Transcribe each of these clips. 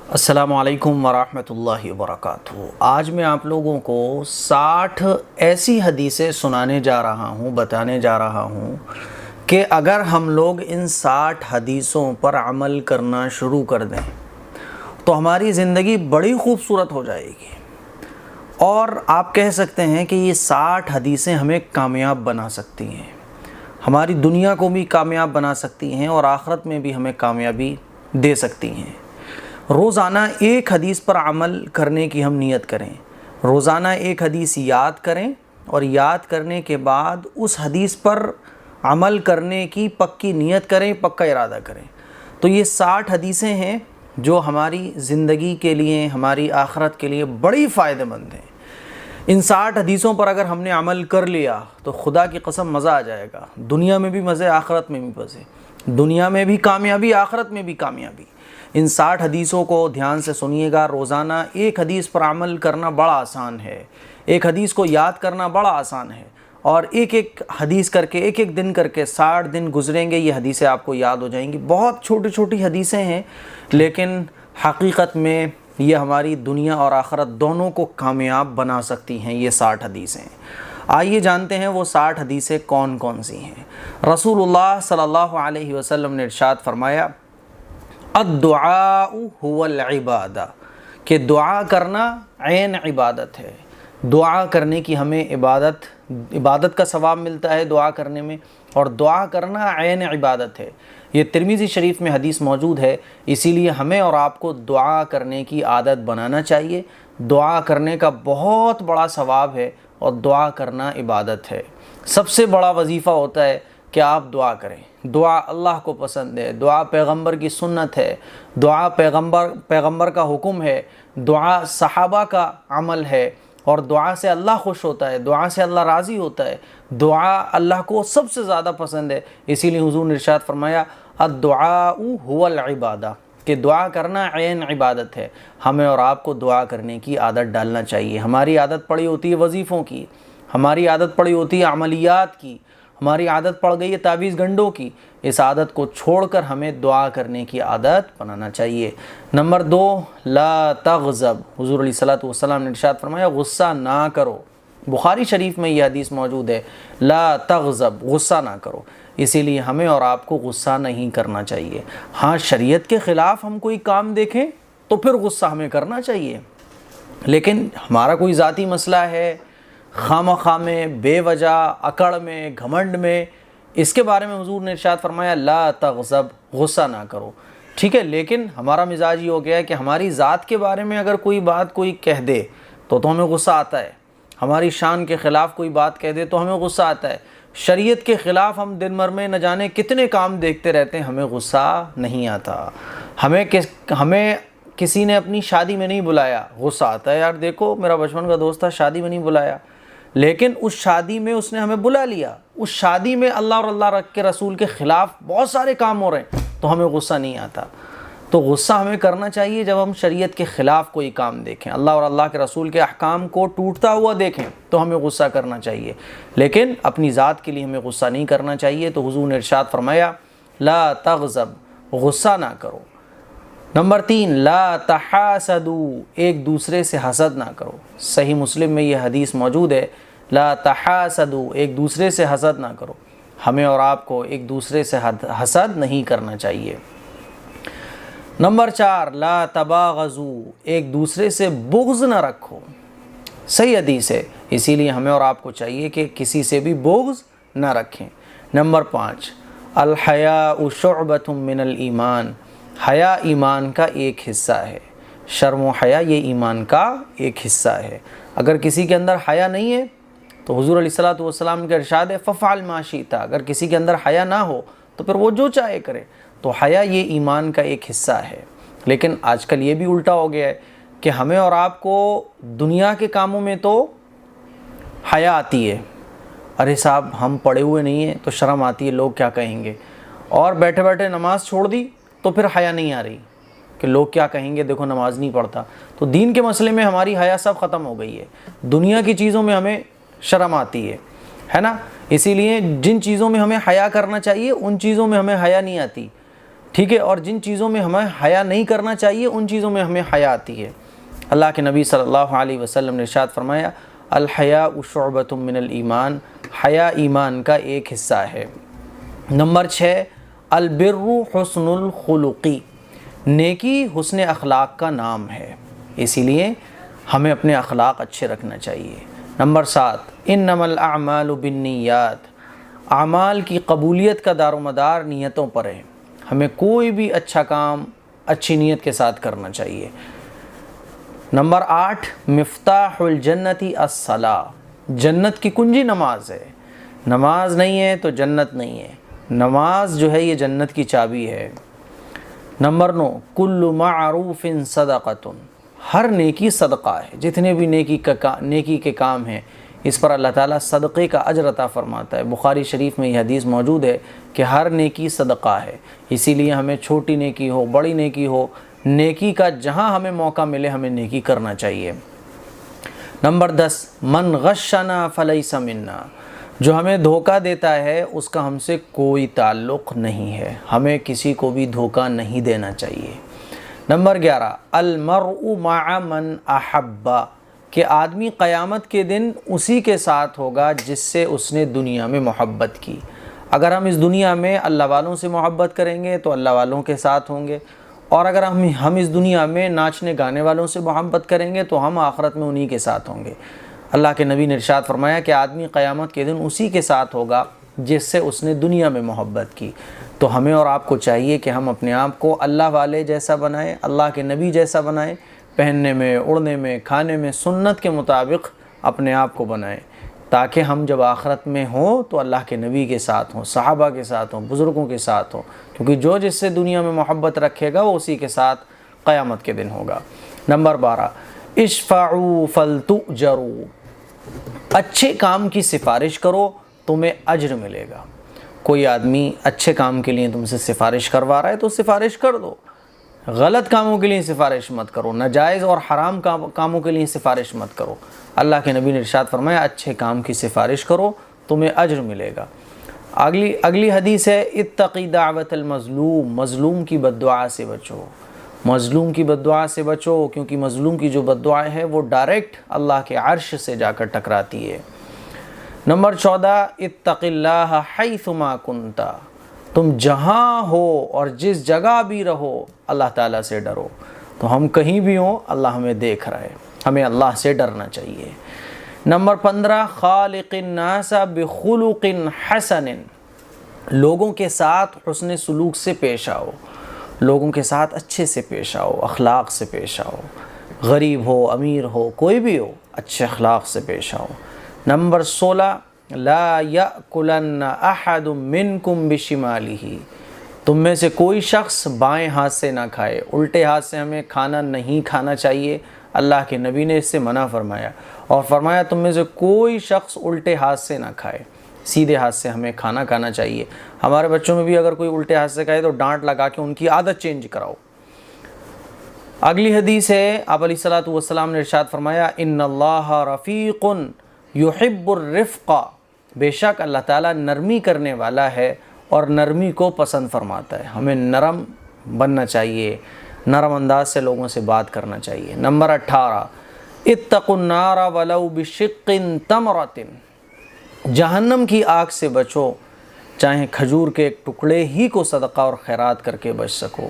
السلام علیکم ورحمۃ اللہ وبرکاتہ۔ آج میں آپ لوگوں کو 60 ایسی حدیثیں بتانے جا رہا ہوں کہ اگر ہم لوگ ان 60 حدیثوں پر عمل کرنا شروع کر دیں تو ہماری زندگی بڑی خوبصورت ہو جائے گی، اور آپ کہہ سکتے ہیں کہ یہ 60 حدیثیں ہمیں کامیاب بنا سکتی ہیں، ہماری دنیا کو بھی کامیاب بنا سکتی ہیں اور آخرت میں بھی ہمیں کامیابی دے سکتی ہیں۔ روزانہ ایک حدیث پر عمل کرنے کی ہم نیت کریں، روزانہ ایک حدیث یاد کریں اور یاد کرنے کے بعد اس حدیث پر عمل کرنے کی پکی نیت کریں، پکا ارادہ کریں۔ تو یہ 60 حدیثیں ہیں جو ہماری زندگی کے لیے، ہماری آخرت کے لیے بڑی فائدہ مند ہیں۔ ان 60 حدیثوں پر اگر ہم نے عمل کر لیا تو خدا کی قسم مزہ آ جائے گا، دنیا میں بھی مزے، آخرت میں بھی مزے، دنیا میں بھی کامیابی، آخرت میں بھی کامیابی۔ ان 60 حدیثوں کو دھیان سے سنیے گا۔ روزانہ ایک حدیث پر عمل کرنا بڑا آسان ہے، ایک حدیث کو یاد کرنا بڑا آسان ہے، اور ایک ایک حدیث کر کے، ایک ایک دن کر کے 60 دن گزریں گے، یہ حدیثیں آپ کو یاد ہو جائیں گی۔ بہت چھوٹی چھوٹی حدیثیں ہیں، لیکن حقیقت میں یہ ہماری دنیا اور آخرت دونوں کو کامیاب بنا سکتی ہیں یہ 60 حدیثیں۔ آئیے جانتے ہیں وہ 60 حدیثیں کون کون سی ہیں۔ رسول اللہ صلی اللہ علیہ وسلم نے ارشاد فرمایا، الدعاء هو العبادہ، کہ دعا کرنا عین عبادت ہے۔ دعا کرنے کی ہمیں عبادت کا ثواب ملتا ہے دعا کرنے میں، اور دعا کرنا عین عبادت ہے۔ یہ ترمذی شریف میں حدیث موجود ہے، اسی لیے ہمیں اور آپ کو دعا کرنے کی عادت بنانا چاہیے۔ دعا کرنے کا بہت بڑا ثواب ہے، اور دعا کرنا عبادت ہے۔ سب سے بڑا وظیفہ ہوتا ہے کہ آپ دعا کریں۔ دعا اللہ کو پسند ہے، دعا پیغمبر کی سنت ہے، دعا پیغمبر کا حکم ہے، دعا صحابہ کا عمل ہے، اور دعا سے اللہ خوش ہوتا ہے، دعا سے اللہ راضی ہوتا ہے، دعا اللہ کو سب سے زیادہ پسند ہے۔ اسی لیے حضور نے ارشاد فرمایا، الدعاء هو العبادہ، کہ دعا کرنا عین عبادت ہے۔ ہمیں اور آپ کو دعا کرنے کی عادت ڈالنا چاہیے۔ ہماری عادت پڑی ہوتی ہے وظیفوں کی، ہماری عادت پڑی ہوتی ہے عملیات کی، ہماری عادت پڑ گئی ہے تعویذ گنڈوں کی۔ اس عادت کو چھوڑ کر ہمیں دعا کرنے کی عادت بنانا چاہیے۔ نمبر 2، لا تغضب۔ حضور علیہ الصلوۃ والسلام نے ارشاد فرمایا، غصہ نہ کرو۔ بخاری شریف میں یہ حدیث موجود ہے، لا تغضب، غصہ نہ کرو۔ اسی لیے ہمیں اور آپ کو غصہ نہیں کرنا چاہیے۔ ہاں، شریعت کے خلاف ہم کوئی کام دیکھیں تو پھر غصہ ہمیں کرنا چاہیے، لیکن ہمارا کوئی ذاتی مسئلہ ہے، خواہ میں، بے وجہ، اکڑ میں، گھمنڈ میں، اس کے بارے میں حضور نے ارشاد فرمایا، لا تغضب، غصہ نہ کرو۔ ٹھیک ہے، لیکن ہمارا مزاج یہ ہو گیا ہے کہ ہماری ذات کے بارے میں اگر کوئی بات کوئی کہہ دے تو ہمیں غصہ آتا ہے، ہماری شان کے خلاف کوئی بات کہہ دے تو ہمیں غصہ آتا ہے، شریعت کے خلاف ہم دن بھر میں نہ جانے کتنے کام دیکھتے رہتے ہیں، ہمیں غصہ نہیں آتا۔ ہمیں کسی نے اپنی شادی میں نہیں بلایا، غصہ آتا ہے، یار دیکھو میرا بچپن کا دوست تھا، شادی میں نہیں بلایا، لیکن اس شادی میں اس نے ہمیں بلا لیا، اس شادی میں اللہ اور اللہ کے رسول کے خلاف بہت سارے کام ہو رہے ہیں تو ہمیں غصہ نہیں آتا۔ تو غصہ ہمیں کرنا چاہیے جب ہم شریعت کے خلاف کوئی کام دیکھیں، اللہ اور اللہ کے رسول کے احکام کو ٹوٹتا ہوا دیکھیں تو ہمیں غصہ کرنا چاہیے، لیکن اپنی ذات کے لیے ہمیں غصہ نہیں کرنا چاہیے۔ تو حضور نے ارشاد فرمایا، لا تغضب، غصہ نہ کرو۔ نمبر 3، لا تحاسدوا، ایک دوسرے سے حسد نہ کرو۔ صحیح مسلم میں یہ حدیث موجود ہے، لا تحاسدوا، ایک دوسرے سے حسد نہ کرو۔ ہمیں اور آپ کو ایک دوسرے سے حسد نہیں کرنا چاہیے۔ نمبر 4، لا تباغضوا، ایک دوسرے سے بغض نہ رکھو۔ صحیح حدیث ہے، اسی لیے ہمیں اور آپ کو چاہیے کہ کسی سے بھی بغض نہ رکھیں۔ نمبر 5، الحیاء شعبۃ من الایمان، حیا ایمان کا ایک حصہ ہے۔ شرم و حیا یہ ایمان کا ایک حصہ ہے۔ اگر کسی کے اندر حیا نہیں ہے تو حضور علیہ الصلوۃ والسلام کا ارشاد ہے، ففعل ما شئت، اگر کسی کے اندر حیا نہ ہو تو پھر وہ جو چاہے کرے۔ تو حیا یہ ایمان کا ایک حصہ ہے، لیکن آج کل یہ بھی الٹا ہو گیا ہے کہ ہمیں اور آپ کو دنیا کے کاموں میں تو حیا آتی ہے، ارے صاحب ہم پڑھے ہوئے نہیں ہیں تو شرم آتی ہے، لوگ کیا کہیں گے، اور بیٹھے بیٹھے نماز چھوڑ دی تو پھر حیا نہیں آ رہی کہ لوگ کیا کہیں گے، دیکھو نماز نہیں پڑھتا۔ تو دین کے مسئلے میں ہماری حیا سب ختم ہو گئی ہے، دنیا کی چیزوں میں ہمیں شرم آتی ہے نا۔ اسی لیے جن چیزوں میں ہمیں حیا کرنا چاہیے ان چیزوں میں ہمیں حیا نہیں آتی۔ ٹھیک ہے، اور جن چیزوں میں ہمیں حیا نہیں کرنا چاہیے ان چیزوں میں ہمیں حیا آتی ہے۔ اللہ کے نبی صلی اللہ علیہ وسلم نے ارشاد فرمایا الحیاء شعبۃ من الایمان، حیا ایمان کا ایک حصہ ہے۔ نمبر 6 البر حسن الخلقی، نیکی حسن اخلاق کا نام ہے، اسی لیے ہمیں اپنے اخلاق اچھے رکھنا چاہیے۔ نمبر 7 انما الاعمال بالنیات، اعمال کی قبولیت کا دار و مدار نیتوں پر ہے، ہمیں کوئی بھی اچھا کام اچھی نیت کے ساتھ کرنا چاہیے۔ نمبر 8 مفتاح الجنت الصلاۃ، جنت کی کنجی نماز ہے، نماز نہیں ہے تو جنت نہیں ہے، نماز جو ہے یہ جنت کی چابی ہے۔ نمبر 9 کل معروف صدقۃ، ہر نیکی صدقہ ہے، جتنے بھی نیکی کے کام ہیں اس پر اللہ تعالیٰ صدقے کا اجر عطا فرماتا ہے۔ بخاری شریف میں یہ حدیث موجود ہے کہ ہر نیکی صدقہ ہے، اسی لیے ہمیں چھوٹی نیکی ہو بڑی نیکی ہو، نیکی کا جہاں ہمیں موقع ملے ہمیں نیکی کرنا چاہیے۔ نمبر 10 من غشنا فلیس منا، جو ہمیں دھوکہ دیتا ہے اس کا ہم سے کوئی تعلق نہیں ہے، ہمیں کسی کو بھی دھوکہ نہیں دینا چاہیے۔ نمبر 11 المرء مع من احب، کہ آدمی قیامت کے دن اسی کے ساتھ ہوگا جس سے اس نے دنیا میں محبت کی۔ اگر ہم اس دنیا میں اللہ والوں سے محبت کریں گے تو اللہ والوں کے ساتھ ہوں گے، اور اگر ہم اس دنیا میں ناچنے گانے والوں سے محبت کریں گے تو ہم آخرت میں انہی کے ساتھ ہوں گے۔ اللہ کے نبی نے ارشاد فرمایا کہ آدمی قیامت کے دن اسی کے ساتھ ہوگا جس سے اس نے دنیا میں محبت کی۔ تو ہمیں اور آپ کو چاہیے کہ ہم اپنے آپ کو اللہ والے جیسا بنائیں، اللہ کے نبی جیسا بنائیں، پہننے میں، اڑنے میں، کھانے میں سنت کے مطابق اپنے آپ کو بنائیں، تاکہ ہم جب آخرت میں ہوں تو اللہ کے نبی کے ساتھ ہوں، صحابہ کے ساتھ ہوں، بزرگوں کے ساتھ ہوں، کیونکہ جو جس سے دنیا میں محبت رکھے گا وہ اسی کے ساتھ قیامت کے دن ہوگا۔ نمبر 12 اشفعوا فلتؤجروا، اچھے کام کی سفارش کرو تمہیں اجر ملے گا۔ کوئی آدمی اچھے کام کے لیے تم سے سفارش کروا رہا ہے تو سفارش کر دو، غلط کاموں کے لیے سفارش مت کرو، ناجائز اور حرام کاموں کے لیے سفارش مت کرو۔ اللہ کے نبی نے ارشاد فرمایا اچھے کام کی سفارش کرو تمہیں اجر ملے گا۔ اگلی حدیث ہے اتقی دعوت المظلوم، مظلوم کی بد دعا سے بچو، مظلوم کی بد دعا سے بچو، کیونکہ مظلوم کی جو بد دعا ہے وہ ڈائریکٹ اللہ کے عرش سے جا کر ٹکراتی ہے۔ نمبر 14 اتق اللہ حیثما کنت، تم جہاں ہو اور جس جگہ بھی رہو اللہ تعالیٰ سے ڈرو۔ تو ہم کہیں بھی ہوں اللہ ہمیں دیکھ رہا ہے، ہمیں اللہ سے ڈرنا چاہیے۔ نمبر 15 خالق الناس بخلق حسن، لوگوں کے ساتھ حسن سلوک سے پیش آؤ، لوگوں کے ساتھ اچھے سے پیش آؤ، اخلاق سے پیش آؤ، غریب ہو امیر ہو کوئی بھی ہو اچھے اخلاق سے پیش آؤ۔ نمبر 16 لا یأکلن احد منکم بشمالہ، تم میں سے کوئی شخص بائیں ہاتھ سے نہ کھائے، الٹے ہاتھ سے ہمیں کھانا نہیں کھانا چاہیے، اللہ کے نبی نے اس سے منع فرمایا، اور فرمایا تم میں سے کوئی شخص الٹے ہاتھ سے نہ کھائے، سیدھے ہاتھ سے ہمیں کھانا کھانا چاہیے۔ ہمارے بچوں میں بھی اگر کوئی الٹے ہاتھ سے کھائے تو ڈانٹ لگا کے ان کی عادت چینج کراؤ۔ اگلی حدیث ہے آپ علیہ الصلوۃ والسلام نے ارشاد فرمایا ان اللہ رفیق یحب الرفق، بے شک اللہ تعالیٰ نرمی کرنے والا ہے اور نرمی کو پسند فرماتا ہے، ہمیں نرم بننا چاہیے، نرم انداز سے لوگوں سے بات کرنا چاہیے۔ نمبر 18 اتقوا النار ولو بشق تمرۃ، جہنم کی آگ سے بچو چاہے کھجور کے ایک ٹکڑے ہی کو صدقہ اور خیرات کر کے بچ سکو۔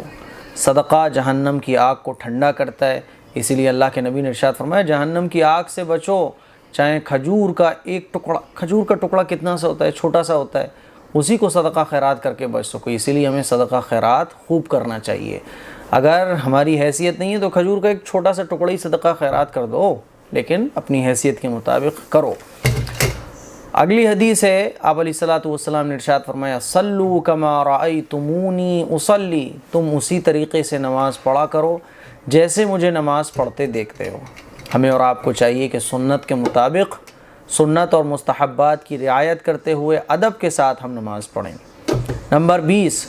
صدقہ جہنم کی آگ کو ٹھنڈا کرتا ہے، اسی لیے اللہ کے نبی نے ارشاد فرمایا جہنم کی آگ سے بچو چاہے کھجور کا ایک ٹکڑا، کھجور کا ٹکڑا کتنا سا ہوتا ہے، چھوٹا سا ہوتا ہے، اسی کو صدقہ خیرات کر کے بچ سکو۔ اسی لیے ہمیں صدقہ خیرات خوب کرنا چاہیے۔ اگر ہماری حیثیت نہیں ہے تو کھجور کا ایک چھوٹا سا ٹکڑا ہی صدقہ خیرات کر دو، لیکن اپنی حیثیت کے مطابق کرو۔ اگلی حدیث ہے آپ علیہ الصلوۃ والسلام نے ارشاد فرمایا صلوا کما رأیتمونی اصلی، تم اسی طریقے سے نماز پڑھا کرو جیسے مجھے نماز پڑھتے دیکھتے ہو۔ ہمیں اور آپ کو چاہیے کہ سنت کے مطابق، سنت اور مستحبات کی رعایت کرتے ہوئے ادب کے ساتھ ہم نماز پڑھیں۔ نمبر 20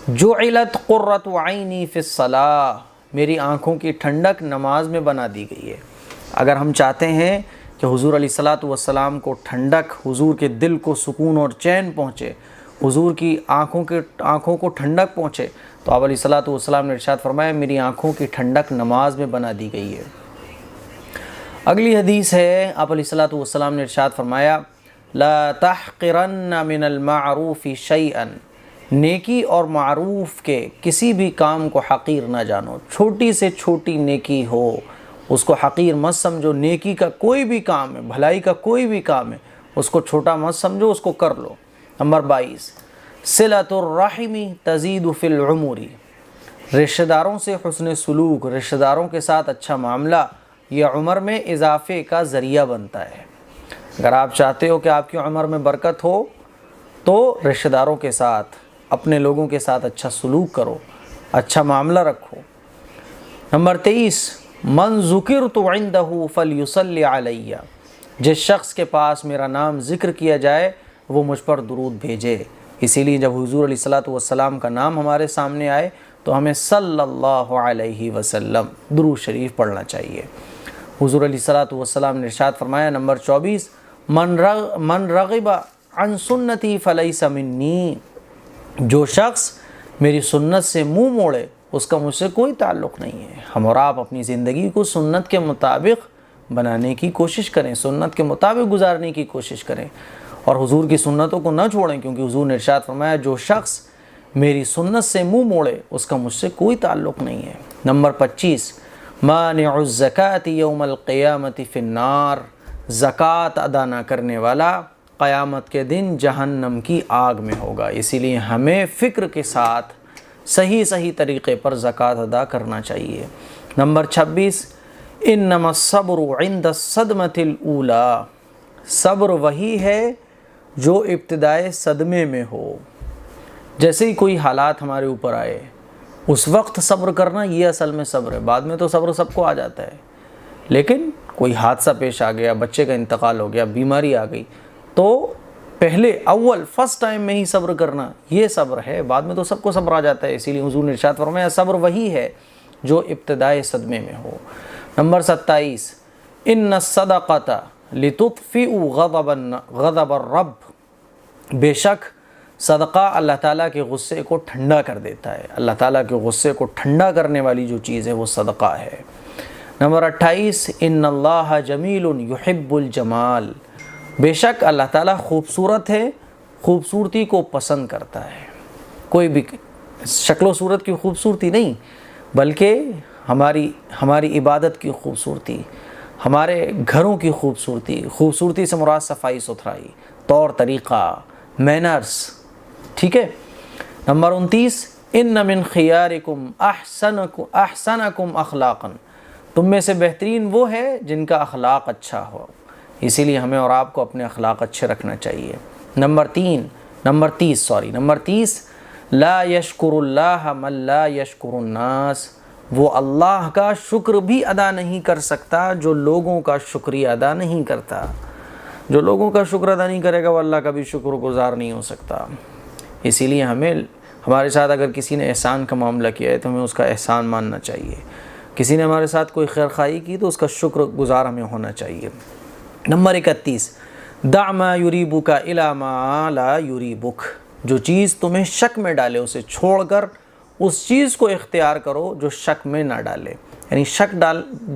جعلت قرۃ عینی فی الصلاۃ، میری آنکھوں کی ٹھنڈک نماز میں بنا دی گئی ہے۔ اگر ہم چاہتے ہیں کہ حضور علیہ الصلوۃ والسلام کو ٹھنڈک، حضور کے دل کو سکون اور چین پہنچے، حضور کی آنکھوں کو ٹھنڈک پہنچے، تو آپ علیہ الصلوۃ والسلام نے ارشاد فرمایا میری آنکھوں کی ٹھنڈک نماز میں بنا دی گئی ہے۔ اگلی حدیث ہے، آپ علیہ الصلوۃ والسلام نے ارشاد فرمایا لا تحقرن من المعروف شیئا، نیکی اور معروف کے کسی بھی کام کو حقیر نہ جانو، چھوٹی سے چھوٹی نیکی ہو اس کو حقیر مت سمجھو، نیکی کا کوئی بھی کام ہے، بھلائی کا کوئی بھی کام ہے، اس کو چھوٹا مت سمجھو، اس کو کر لو۔ نمبر 22 صلۃ الرحم تزید فی العمر، رشتہ داروں سے حسن سلوک، رشتہ داروں کے ساتھ اچھا معاملہ یہ عمر میں اضافے کا ذریعہ بنتا ہے۔ اگر آپ چاہتے ہو کہ آپ کی عمر میں برکت ہو تو رشتہ داروں کے ساتھ، اپنے لوگوں کے ساتھ اچھا سلوک کرو، اچھا معاملہ رکھو۔ نمبر 23 من ذکرت عندہ فلیصلی علیہ، جس شخص کے پاس میرا نام ذکر کیا جائے وہ مجھ پر درود بھیجے۔ اسی لیے جب حضور علیہ الصلوۃ والسلام کا نام ہمارے سامنے آئے تو ہمیں صلی اللہ علیہ وسلم درود شریف پڑھنا چاہیے۔ حضور علیہ الصلوۃ والسلام نے ارشاد فرمایا نمبر 24 من رغب عن سنتی فلیس منی، جو شخص میری سنت سے منہ موڑے اس کا مجھ سے کوئی تعلق نہیں ہے۔ ہم اور آپ اپنی زندگی کو سنت کے مطابق بنانے کی کوشش کریں، سنت کے مطابق گزارنے کی کوشش کریں اور حضور کی سنتوں کو نہ چھوڑیں، کیونکہ حضور نے ارشاد فرمایا جو شخص میری سنت سے منہ موڑے اس کا مجھ سے کوئی تعلق نہیں ہے۔ نمبر 25 مانع الزکاۃ یوم القیامۃ فی النار، زکوٰۃ ادا نہ کرنے والا قیامت کے دن جہنم کی آگ میں ہوگا۔ اسی لیے ہمیں فکر کے ساتھ صحیح طریقے پر زکوٰۃ ادا کرنا چاہیے۔ نمبر 26 انما الصبر عند الصدمۃ الاولی، صبر وہی ہے جو ابتدائے صدمے میں ہو۔ جیسے ہی کوئی حالات ہمارے اوپر آئے اس وقت صبر کرنا یہ اصل میں صبر ہے۔ بعد میں تو صبر سب کو آ جاتا ہے، لیکن کوئی حادثہ پیش آ گیا، بچے کا انتقال ہو گیا، بیماری آ گئی، تو پہلے فرسٹ ٹائم میں ہی صبر کرنا یہ صبر ہے، بعد میں تو سب کو صبر آ جاتا ہے۔ اسی لیے حضور نے ارشاد فرمایا صبر وہی ہے جو ابتدائے صدمے میں ہو۔ نمبر 27 ان الصدقۃ لتطفئ غضب الرب، بے شک صدقہ اللہ تعالیٰ کے غصے کو ٹھنڈا کر دیتا ہے۔ اللہ تعالیٰ کے غصے کو ٹھنڈا کرنے والی جو چیز ہے وہ صدقہ ہے۔ نمبر 28 ان اللہ جمیل یحب الجمال، بے شک اللہ تعالیٰ خوبصورت ہے، خوبصورتی کو پسند کرتا ہے۔ کوئی بھی شکل و صورت کی خوبصورتی نہیں، بلکہ ہماری عبادت کی خوبصورتی، ہمارے گھروں کی خوبصورتی سے مراد صفائی ستھرائی، طور طریقہ، مینرز، ٹھیک ہے۔ نمبر 29 ان من خیارکم احسنکم اخلاقا، تم میں سے بہترین وہ ہے جن کا اخلاق اچھا ہو، اسی لیے ہمیں اور آپ کو اپنے اخلاق اچھے رکھنا چاہیے۔ نمبر 30 لا یشکر اللہ من لا یشکر الناس، وہ اللہ کا شکر بھی ادا نہیں کر سکتا جو لوگوں کا شکریہ ادا نہیں کرتا۔ جو لوگوں کا شکر ادا نہیں کرے گا وہ اللہ کا بھی شکر گزار نہیں ہو سکتا۔ اسی لیے ہمارے ساتھ اگر کسی نے احسان کا معاملہ کیا ہے تو ہمیں اس کا احسان ماننا چاہیے۔ کسی نے ہمارے ساتھ کوئی خیر خواہی کی تو اس کا شکر گزار ہمیں ہونا چاہیے۔ نمبر 31 دع ما یریبک الی ما لا یریبک، جو چیز تمہیں شک میں ڈالے اسے چھوڑ کر اس چیز کو اختیار کرو جو شک میں نہ ڈالے۔ یعنی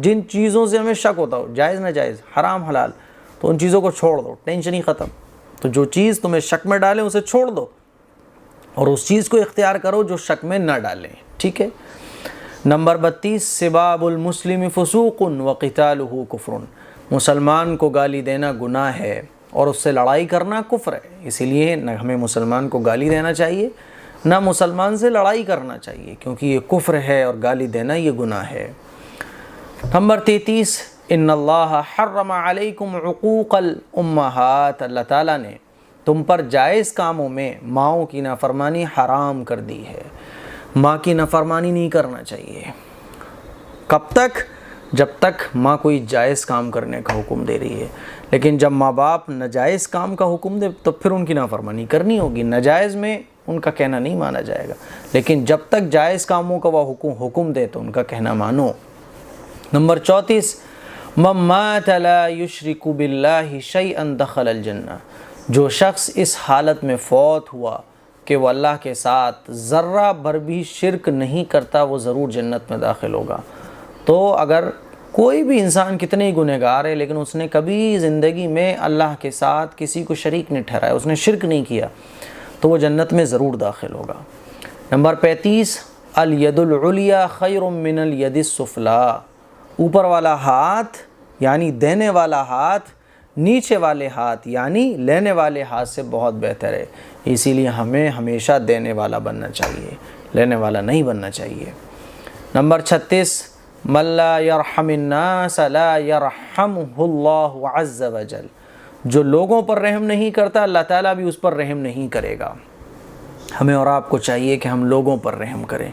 جن چیزوں سے ہمیں شک ہوتا ہو، جائز ناجائز، حرام حلال، تو ان چیزوں کو چھوڑ دو، ٹینشن ہی ختم۔ تو جو چیز تمہیں شک میں ڈالے اسے چھوڑ دو اور اس چیز کو اختیار کرو جو شک میں نہ ڈالیں، ٹھیک ہے۔ نمبر 32 سباب المسلم فسوق وقتالہ کفر، مسلمان کو گالی دینا گناہ ہے اور اس سے لڑائی کرنا کفر ہے۔ اسی لیے نہ ہمیں مسلمان کو گالی دینا چاہیے نہ مسلمان سے لڑائی کرنا چاہیے، کیونکہ یہ کفر ہے اور گالی دینا یہ گناہ ہے۔ نمبر 33 ان اللہ حرم علیکم عقوق الامہات، اللہ تعالیٰ نے تم پر جائز کاموں میں ماؤں کی نافرمانی حرام کر دی ہے۔ ماں کی نافرمانی نہیں کرنا چاہیے۔ کب تک؟ جب تک ماں کوئی جائز کام کرنے کا حکم دے رہی ہے، لیکن جب ماں باپ ناجائز کام کا حکم دے تو پھر ان کی نافرمانی کرنی ہوگی۔ ناجائز میں ان کا کہنا نہیں مانا جائے گا، لیکن جب تک جائز کاموں کا وہ حکم دے تو ان کا کہنا مانو۔ نمبر 34 من مات لا یشرک باللہ شیئا دخل الجنہ، جو شخص اس حالت میں فوت ہوا کہ وہ اللہ کے ساتھ ذرہ بھر بھی شرک نہیں کرتا وہ ضرور جنت میں داخل ہوگا۔ تو اگر کوئی بھی انسان کتنے ہی گنہگار ہے لیکن اس نے کبھی زندگی میں اللہ کے ساتھ کسی کو شریک نہیں ٹھہرایا، اس نے شرک نہیں کیا، تو وہ جنت میں ضرور داخل ہوگا۔ نمبر 35، الید العلیٰ خیر من الید السفلیٰ، اوپر والا ہاتھ یعنی دینے والا ہاتھ نیچے والے ہاتھ یعنی لینے والے ہاتھ سے بہت بہتر ہے، اسی لیے ہمیں ہمیشہ دینے والا بننا چاہیے، لینے والا نہیں بننا چاہیے۔ نمبر 36، من لا یرحم الناس لا یرحمہ اللہ عز وجل، جو لوگوں پر رحم نہیں کرتا اللہ تعالیٰ بھی اس پر رحم نہیں کرے گا۔ ہمیں اور آپ کو چاہیے کہ ہم لوگوں پر رحم کریں،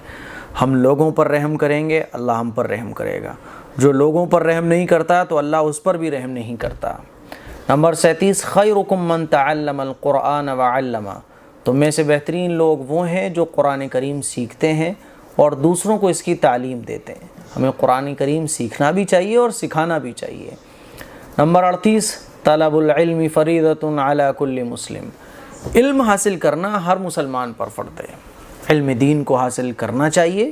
ہم لوگوں پر رحم کریں گے اللہ ہم پر رحم کرے گا، جو لوگوں پر رحم نہیں کرتا تو اللہ اس پر بھی رحم نہیں کرتا۔ نمبر 37، خیرکم من تعلم القرآن وعلمہ، تم میں سے بہترین لوگ وہ ہیں جو قرآن کریم سیکھتے ہیں اور دوسروں کو اس کی تعلیم دیتے ہیں۔ ہمیں قرآن کریم سیکھنا بھی چاہیے اور سکھانا بھی چاہیے۔ نمبر 38، طلب العلم فریضۃ علی کل مسلم، علم حاصل کرنا ہر مسلمان پر فرض ہے، علم دین کو حاصل کرنا چاہیے،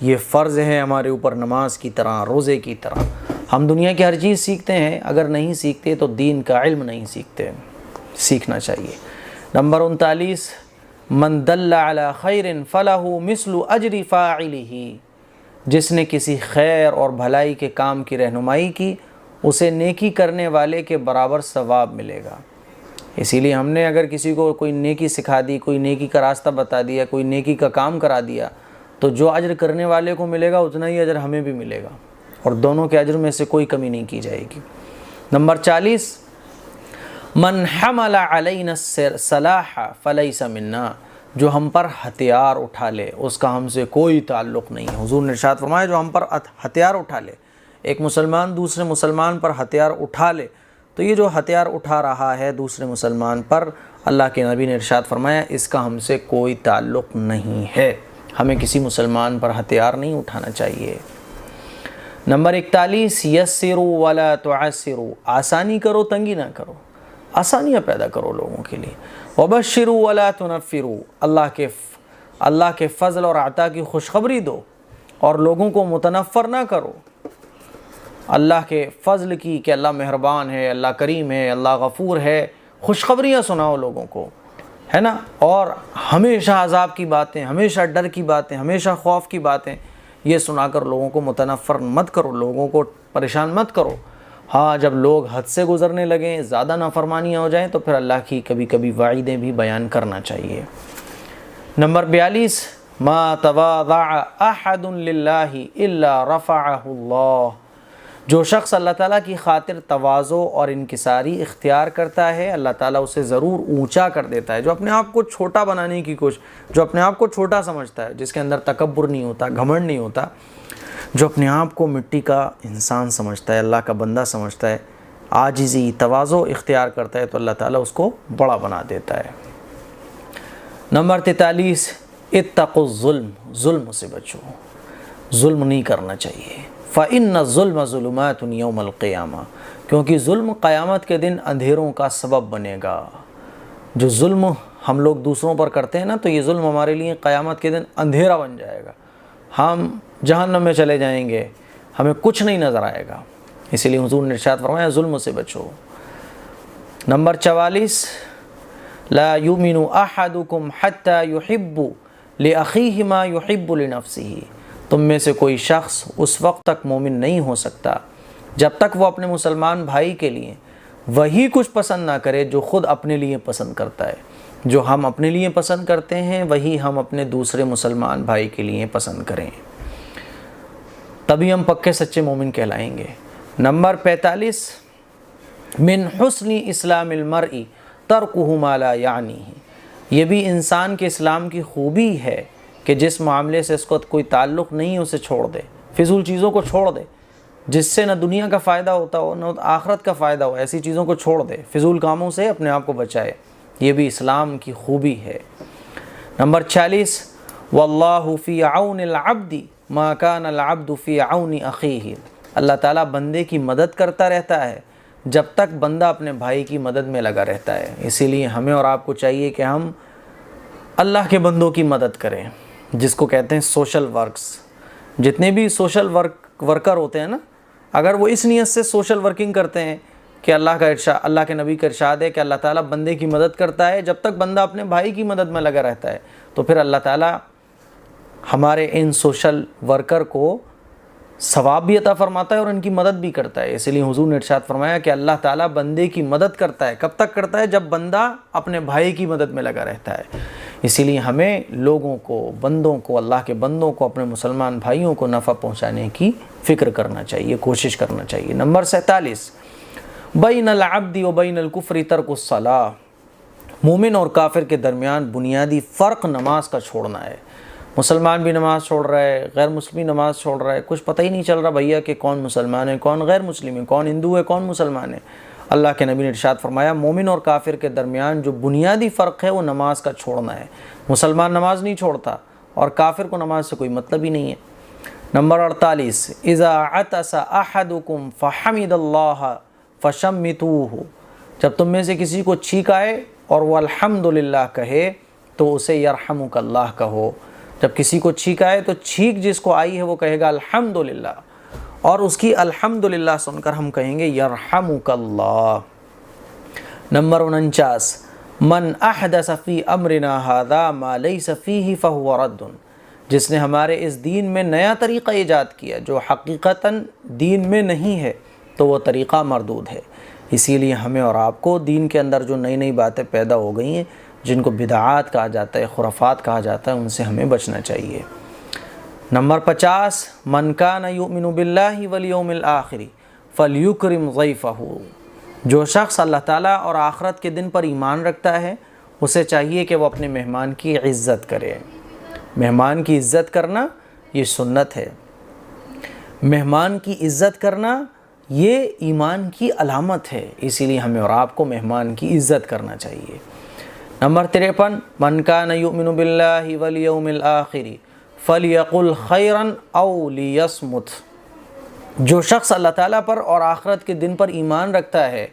یہ فرض ہے ہمارے اوپر نماز کی طرح، روزے کی طرح۔ ہم دنیا کی ہر چیز سیکھتے ہیں، اگر نہیں سیکھتے تو دین کا علم نہیں سیکھتے، سیکھنا چاہیے۔ نمبر 39، من دل علی خیر فلہ مثل اجر فاعلہ، جس نے کسی خیر اور بھلائی کے کام کی رہنمائی کی اسے نیکی کرنے والے کے برابر ثواب ملے گا۔ اسی لیے ہم نے اگر کسی کو کوئی نیکی سکھا دی، کوئی نیکی کا راستہ بتا دیا، کوئی نیکی کا کام کرا دیا، تو جو اجر کرنے والے کو ملے گا اتنا ہی اجر ہمیں بھی ملے گا، اور دونوں کے اجر میں سے کوئی کمی نہیں کی جائے گی۔ نمبر 40، من حمل علینا السلاح فلیس منا، جو ہم پر ہتھیار اٹھا لے اس کا ہم سے کوئی تعلق نہیں ہے۔ حضور نے ارشاد فرمایا جو ہم پر ہتھیار اٹھا لے، ایک مسلمان دوسرے مسلمان پر ہتھیار اٹھا لے، تو یہ جو ہتھیار اٹھا رہا ہے دوسرے مسلمان پر، اللہ کے نبی نے ارشاد فرمایا اس کا ہم سے کوئی تعلق نہیں ہے، ہمیں کسی مسلمان پر ہتھیار نہیں اٹھانا چاہیے۔ نمبر 41، یسروا ولا تعسروا، آسانی کرو تنگی نہ کرو، آسانیاں پیدا کرو لوگوں کے لیے۔ وبشروا ولا تنفروا، اللہ کے فضل اور عطا کی خوشخبری دو اور لوگوں کو متنفر نہ کرو، اللہ کے فضل کی کہ اللہ مہربان ہے، اللہ کریم ہے، اللہ غفور ہے، خوشخبریاں سناؤ لوگوں کو، ہے نا، اور ہمیشہ عذاب کی باتیں، ہمیشہ ڈر کی باتیں، ہمیشہ خوف کی باتیں یہ سنا کر لوگوں کو متنفر مت کرو، لوگوں کو پریشان مت کرو۔ ہاں جب لوگ حد سے گزرنے لگیں، زیادہ نافرمانیاں ہو جائیں تو پھر اللہ کی کبھی کبھی وعیدیں بھی بیان کرنا چاہیے۔ نمبر 42، ما تواضع احد للہ الا رفعہ اللہ، جو شخص اللہ تعالیٰ کی خاطر تواضع اور انکساری اختیار کرتا ہے اللہ تعالیٰ اسے ضرور اونچا کر دیتا ہے۔ جو اپنے آپ کو چھوٹا بنانے کی جو اپنے آپ کو چھوٹا سمجھتا ہے، جس کے اندر تکبر نہیں ہوتا، گھمنڈ نہیں ہوتا، جو اپنے آپ کو مٹی کا انسان سمجھتا ہے، اللہ کا بندہ سمجھتا ہے، عاجزی تواضع اختیار کرتا ہے تو اللہ تعالیٰ اس کو بڑا بنا دیتا ہے۔ نمبر 43، اتقوا الظلم، ظلم سے بچو، ظلم نہیں کرنا چاہیے۔ فَإِنَّ الظُّلْمَ ظُلُمَاتٌ يَوْمَ الْقِيَامَةِ، کیونکہ ظلم قیامت کے دن اندھیروں کا سبب بنے گا۔ جو ظلم ہم لوگ دوسروں پر کرتے ہیں نا، تو یہ ظلم ہمارے لیے قیامت کے دن اندھیرا بن جائے گا، ہم جہنم میں چلے جائیں گے، ہمیں کچھ نہیں نظر آئے گا۔ اسی لیے حضور نے ارشاد فرمایا ظلم سے بچو۔ نمبر 44، لا یؤمن احدکم حتی یحب لأخیہ ما یحب لنفسہ، تم میں سے کوئی شخص اس وقت تک مومن نہیں ہو سکتا جب تک وہ اپنے مسلمان بھائی کے لیے وہی کچھ پسند نہ کرے جو خود اپنے لیے پسند کرتا ہے۔ جو ہم اپنے لیے پسند کرتے ہیں وہی ہم اپنے دوسرے مسلمان بھائی کے لیے پسند کریں، تبھی ہم پکے سچے مومن کہلائیں گے۔ نمبر 45، من حسن اسلام المرء ترکہ ما لا یعنیہ، یہ بھی انسان کے اسلام کی خوبی ہے کہ جس معاملے سے اس کو کوئی تعلق نہیں اسے چھوڑ دے، فضول چیزوں کو چھوڑ دے، جس سے نہ دنیا کا فائدہ ہوتا ہو نہ آخرت کا فائدہ ہو، ایسی چیزوں کو چھوڑ دے، فضول کاموں سے اپنے آپ کو بچائے، یہ بھی اسلام کی خوبی ہے۔ نمبر 46، واللہ فی عون العبد ما کان العبد فی عون اخیہ، اللہ تعالیٰ بندے کی مدد کرتا رہتا ہے جب تک بندہ اپنے بھائی کی مدد میں لگا رہتا ہے۔ اسی لیے ہمیں اور آپ کو چاہیے کہ ہم اللہ کے بندوں کی مدد کریں، جس کو کہتے ہیں سوشل ورکس۔ جتنے بھی سوشل ورکر ہوتے ہیں نا، اگر وہ اس نیت سے سوشل ورکنگ کرتے ہیں کہ اللہ کے نبی کا ارشاد ہے کہ اللہ تعالیٰ بندے کی مدد کرتا ہے، جب تک بندہ اپنے بھائی کی مدد میں لگا رہتا ہے تو پھر اللہ تعالیٰ ہمارے ان سوشل ورکر کو ثواب بھی عطا فرماتا ہے اور ان کی مدد بھی کرتا ہے۔ اس لیے حضور نے ارشاد فرمایا کہ اللہ تعالیٰ بندے کی مدد کرتا ہے، کب تک کرتا ہے؟ جب بندہ اپنے بھائی کی مدد میں لگا رہتا ہے۔ اسی لیے ہمیں لوگوں کو، بندوں کو، اللہ کے بندوں کو، اپنے مسلمان بھائیوں کو نفع پہنچانے کی فکر کرنا چاہیے، کوشش کرنا چاہیے۔ نمبر 47، بین العبد و بین الکفر ترک الصلاۃ، مومن اور کافر کے درمیان بنیادی فرق نماز کا چھوڑنا ہے۔ مسلمان بھی نماز چھوڑ رہا ہے، غیر مسلم نماز چھوڑ رہا ہے، کچھ پتہ ہی نہیں چل رہا بھیا کہ کون مسلمان ہے، کون غیر مسلم ہے، کون ہندو ہے، کون مسلمان ہے۔ اللہ کے نبی نے ارشاد فرمایا مومن اور کافر کے درمیان جو بنیادی فرق ہے وہ نماز کا چھوڑنا ہے۔ مسلمان نماز نہیں چھوڑتا اور کافر کو نماز سے کوئی مطلب ہی نہیں ہے۔ نمبر 48، اذا عطس احدکم فحمد اللہ فشمتوہ، جب تم میں سے کسی کو چھینک آئے اور وہ الحمدللہ کہے تو اسے یرحمک اللہ کہو۔ جب کسی کو چھینک آئے تو چھینک جس کو آئی ہے وہ کہے گا الحمدللہ، اور اس کی الحمدللہ سن کر ہم کہیں گے یرحمک اللہ۔ نمبر 49، من احدث فی امرنا ھذا ما لیس فیہ فہو رد، جس نے ہمارے اس دین میں نیا طریقہ ایجاد کیا جو حقیقتاً دین میں نہیں ہے تو وہ طریقہ مردود ہے۔ اسی لیے ہمیں اور آپ کو دین کے اندر جو نئی نئی باتیں پیدا ہو گئی ہیں، جن کو بدعات کہا جاتا ہے، خرافات کہا جاتا ہے، ان سے ہمیں بچنا چاہیے۔ نمبر 50، من کان یؤمن باللہ والیوم الآخر فلیکرم ضیفہ، جو شخص اللہ تعالیٰ اور آخرت کے دن پر ایمان رکھتا ہے اسے چاہیے کہ وہ اپنے مہمان کی عزت کرے۔ مہمان کی عزت کرنا یہ سنت ہے، مہمان کی عزت کرنا یہ ایمان کی علامت ہے، اسی لیے ہمیں اور آپ کو مہمان کی عزت کرنا چاہیے۔ نمبر 53، من کان یؤمن باللہ والیوم الآخر فلیقل خیرا او لیصمت، جو شخص اللہ تعالیٰ پر اور آخرت کے دن پر ایمان رکھتا ہے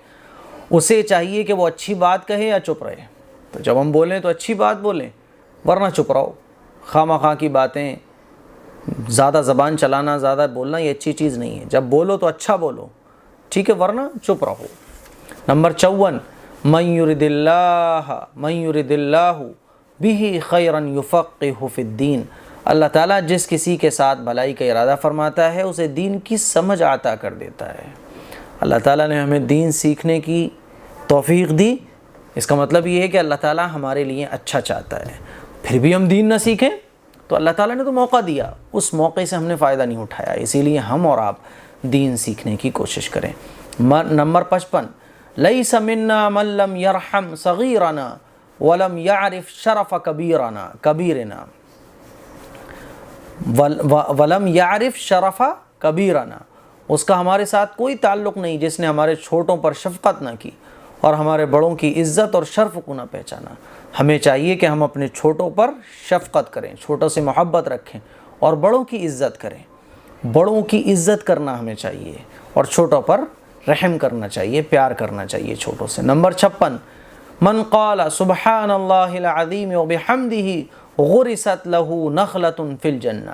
اسے چاہیے کہ وہ اچھی بات کہے یا چپ رہے۔ تو جب ہم بولیں تو اچھی بات بولیں، ورنہ چپ رہو۔ خواہ مخواہ کی باتیں، زیادہ زبان چلانا، زیادہ بولنا یہ اچھی چیز نہیں ہے۔ جب بولو تو اچھا بولو، ٹھیک ہے، ورنہ چپ رہو۔ نمبر 54، من یرد اللہ بہ خیرا یفقہہ فی الدین، اللہ تعالیٰ جس کسی کے ساتھ بھلائی کا ارادہ فرماتا ہے اسے دین کی سمجھ عطا کر دیتا ہے۔ اللہ تعالیٰ نے ہمیں دین سیکھنے کی توفیق دی، اس کا مطلب یہ ہے کہ اللہ تعالیٰ ہمارے لیے اچھا چاہتا ہے۔ پھر بھی ہم دین نہ سیکھیں تو اللہ تعالیٰ نے تو موقع دیا، اس موقع سے ہم نے فائدہ نہیں اٹھایا، اسی لیے ہم اور آپ دین سیکھنے کی کوشش کریں۔ نمبر 55، لیس منا من لم یرحم صغیرنا ولم یعرف شرف کبیرنا ولم یعرف شرف کبیرنا، اس کا ہمارے ساتھ کوئی تعلق نہیں جس نے ہمارے چھوٹوں پر شفقت نہ کی اور ہمارے بڑوں کی عزت اور شرف کو نہ پہچانا۔ ہمیں چاہیے کہ ہم اپنے چھوٹوں پر شفقت کریں، چھوٹوں سے محبت رکھیں اور بڑوں کی عزت کریں۔ بڑوں کی عزت کرنا ہمیں چاہیے اور چھوٹوں پر رحم کرنا چاہیے، پیار کرنا چاہیے چھوٹوں سے۔ نمبر 56، من قال سبحان اللہ العظیم وبحمدہ غرست لہ نخلۃ فی الجنہ،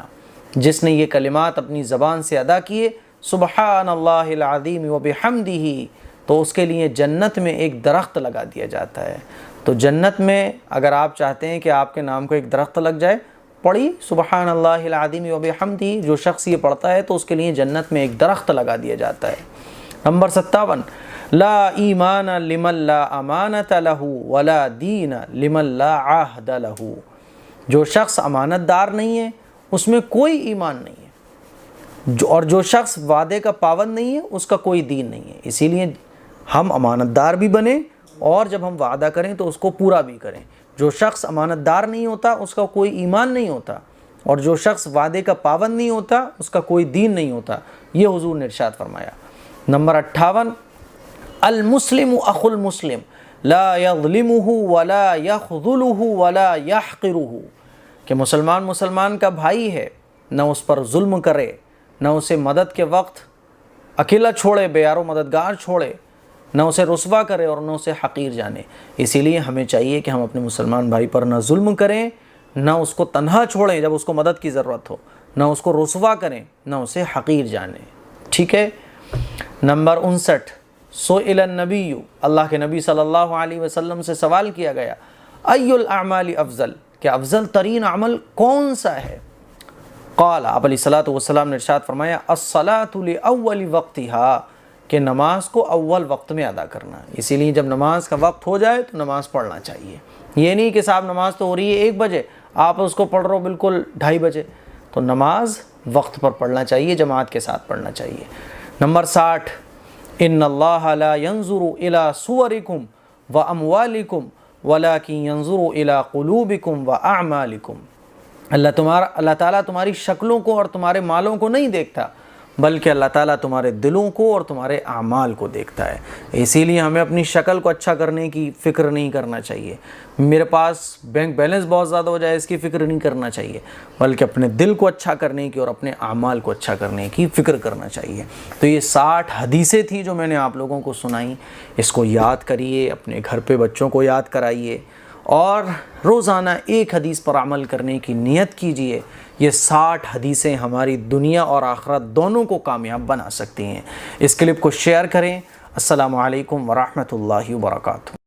جس نے یہ کلمات اپنی زبان سے ادا کیے سبحان اللہ العظیم وبحمدہ، تو اس کے لیے جنت میں ایک درخت لگا دیا جاتا ہے۔ تو جنت میں اگر آپ چاہتے ہیں کہ آپ کے نام کو ایک درخت لگ جائے، پڑھی سبحان اللہ العظیم وبحمدہ، جو شخص یہ پڑھتا ہے تو اس کے لیے جنت میں ایک درخت لگا دیا جاتا ہے۔ نمبر 57، لا ایمان لمن لا امانت لہ ولا دین لمن لا عہد لہ، جو شخص امانت دار نہیں ہے اس میں کوئی ایمان نہیں ہے، اور جو شخص وعدے کا پابند نہیں ہے اس کا کوئی دین نہیں ہے۔ اسی لیے ہم امانت دار بھی بنیں اور جب ہم وعدہ کریں تو اس کو پورا بھی کریں۔ جو شخص امانت دار نہیں ہوتا اس کا کوئی ایمان نہیں ہوتا، اور جو شخص وعدے کا پابند نہیں ہوتا اس کا کوئی دین نہیں ہوتا، یہ حضور نے ارشاد فرمایا۔ نمبر 58، المسلم اخو المسلم لا یظلمہ ولا یخذلہ ولا یحقرہ، کہ مسلمان کا بھائی ہے، نہ اس پر ظلم کرے، نہ اسے مدد کے وقت اکیلا چھوڑے، بے یار و مددگار چھوڑے، نہ اسے رسوا کرے اور نہ اسے حقیر جانے۔ اسی لیے ہمیں چاہیے کہ ہم اپنے مسلمان بھائی پر نہ ظلم کریں، نہ اس کو تنہا چھوڑیں جب اس کو مدد کی ضرورت ہو، نہ اس کو رسوا کریں، نہ اسے حقیر جانیں۔ ٹھیک ہے۔ نمبر 59، سئل النبی، اللہ کے نبی صلی اللہ علیہ وسلم سے سوال کیا گیا، ای الاعمال افضل، کہ افضل ترین عمل کون سا ہے؟ قال، آپ علیہ الصلوۃ والسلام نے ارشاد فرمایا، الصلاۃ لاول وقتها، کہ نماز کو اول وقت میں ادا کرنا۔ اسی لیے جب نماز کا وقت ہو جائے تو نماز پڑھنا چاہیے۔ یہ نہیں کہ صاحب نماز تو ہو رہی ہے 1 بجے، آپ اس کو پڑھ رہے ہو بالکل 2:30 بجے، تو نماز وقت پر پڑھنا چاہیے، جماعت کے ساتھ پڑھنا چاہیے۔ نمبر 60، ان اللہ لا ينظر الى صورکم واموالکم ولکن ينظر الى قلوبکم واعمالکم، اللہ تعالیٰ تمہاری شکلوں کو اور تمہارے مالوں کو نہیں دیکھتا، بلکہ اللہ تعالیٰ تمہارے دلوں کو اور تمہارے اعمال کو دیکھتا ہے۔ اسی لیے ہمیں اپنی شکل کو اچھا کرنے کی فکر نہیں کرنا چاہیے، میرے پاس بینک بیلنس بہت زیادہ ہو جائے اس کی فکر نہیں کرنا چاہیے، بلکہ اپنے دل کو اچھا کرنے کی اور اپنے اعمال کو اچھا کرنے کی فکر کرنا چاہیے۔ تو یہ 60 حدیثیں تھیں جو میں نے آپ لوگوں کو سنائیں، اس کو یاد کریے، اپنے گھر پہ بچوں کو یاد کرائیے اور روزانہ 1 حدیث پر عمل کرنے کی نیت کیجیے۔ یہ 60 حدیثیں ہماری دنیا اور آخرت دونوں کو کامیاب بنا سکتی ہیں۔ اس کلپ کو شیئر کریں۔ السلام علیکم ورحمۃ اللہ وبرکاتہ۔